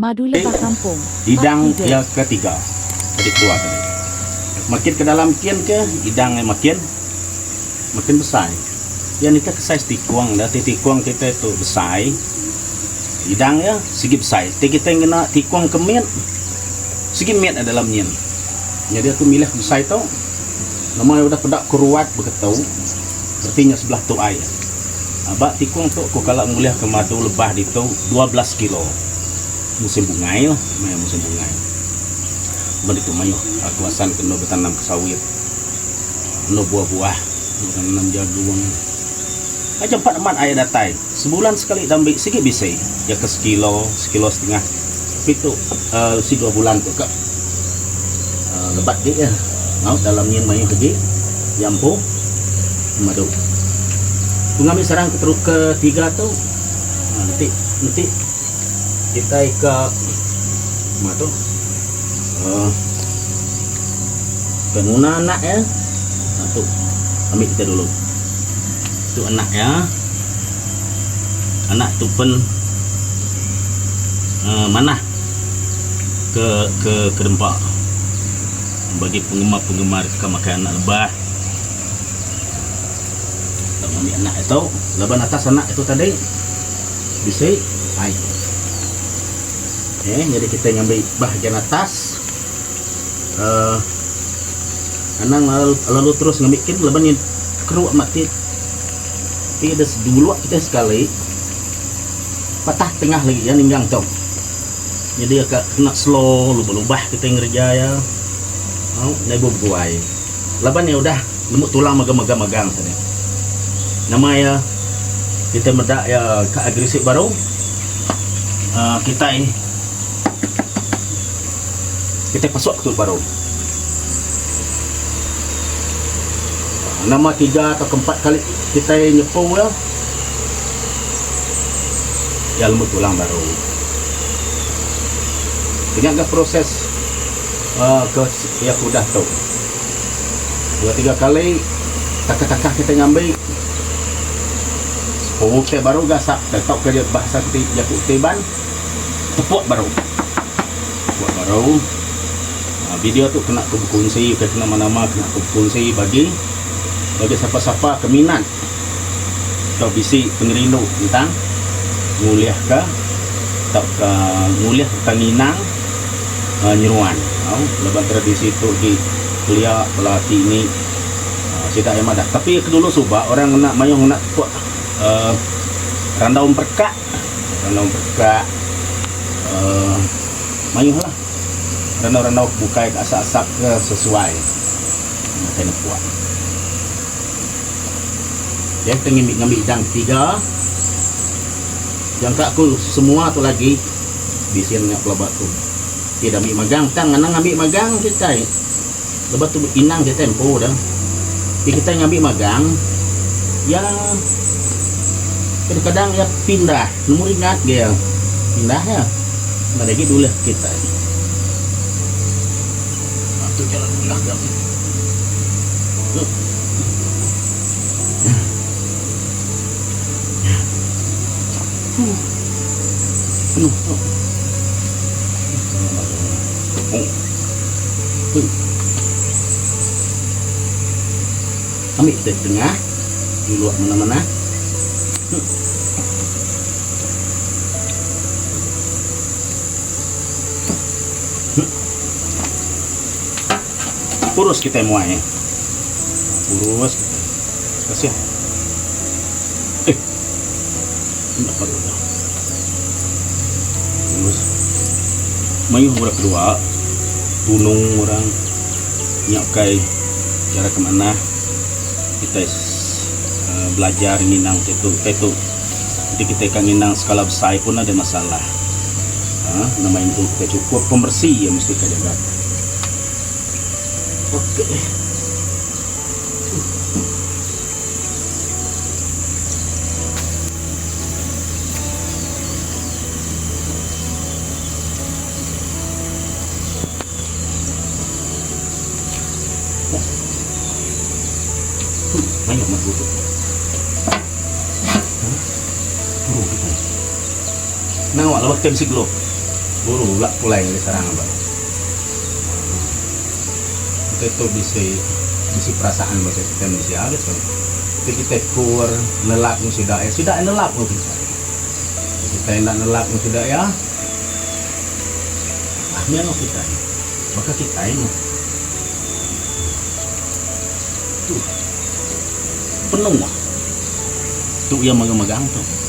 Madu lebah kampung. Hidang Part 3. yang ketiga. Tadi keluar tadi. Makin ke dalam kian ke hidang makin besar. Ya ni ke size tikung dah tikung kita itu besar. Hidang ya segi besar. Kita kena tikung kemit. Segi mit ada dalamnya. Jadi aku milih besar itu. Nama udah pedak kuruat begitu. Berarti sebelah tu air. Abak tikung tu aku kalau mulia ke madu lebah itu 12 kilo. Musim bungai lah, musim bungai. Begitu mayu, kawasan kena bertanam sawit, kena buah-buah, bertanam jagung. Macam empat emat air datai. Sebulan sekali dambi sikit bisa, ya ke sekilo setengah. Tapi tu si 2 bulan tu kak lebat dia ya. Mau dalamnya mayu lagi, jampu, madu. Pengambil sarang ketiga tu, nanti kita ke mana tu pengguna anak ya. Satu ambil kita dulu itu anak ya, anak tu pun mana ke dempak bagi penggemar ke makan anak lebah. Tak ambil anak itu leban atas anak itu tadi bisa air. Jadi kita ngambil bahagian atas, anang lalu terus ngambilkin leban yang keruk mati. Tapi ada dulu kita sekali patah tengah lagi ya ninggang cong. Jadi agak kena slow lubah kita ngerja ya. Nebo buai. Leban ya udah lemut tulang magang tadi. Nama ya kita medak ya ke agresif baru. Kita pasok tu baru. Nama 3 atau 4 kali kita nyepu ya. Ya lemut tulang baru. Dengan proses ya sudah tu. 2-3 kali takah kita ngambil. Kita baru gasak. Tahu kerja bahasa kita jakut teban. Tepuk baru. Video tu kena ke kunci, ke nama-nama kena ke kunci bagi siapa-siapa keminat atau bisi pengerindu tentang nguliah ke atau ke nguliah tentang Minang nyeruan. Lepas tradisi tu di kuliah pelatih ini tidak yang ada. Tapi dulu subah orang nak mayung nak buat randaun perkak mayung lah. Ranau bukai ke asap-asap ke sesuai kena buat. Ya kita ngambil hidang 3. Jangka aku semua tu lagi bisin nak pelabat tu. Tidak ambil magang, tangan ngambil magang kita. Lepas tu inang kita tempo dah. Tapi kita ngambil magang yang kadang-kadang ya pindah. Nomor ingat dia pindah ya. Lagi dulu kita. Itu jalan mudah dah. Ambil dari tengah, di luar mana-mana. Purus kita muai. Purus kita. Kasih. Enggak perlu dah. Purus. Mayuh orang kedua. Tunung orang nyakai cara kemana kita belajar nginang itu. Jadi kita kan nginang skala besar pun ada masalah. Nama itu kita cukup pembersih ya mesti kita jaga. Oke. Banyak madu tu. Nah, walau tem siglo. buru lak pulai dari sarang abang itu bisa perasaan bahasa kita mesti ada so kita kur nelak sudah nelak mau bisa kita tidak nelak mau sudah ya ahnya kita maka kita ini tuh penuh tuh yang megang-megang tuh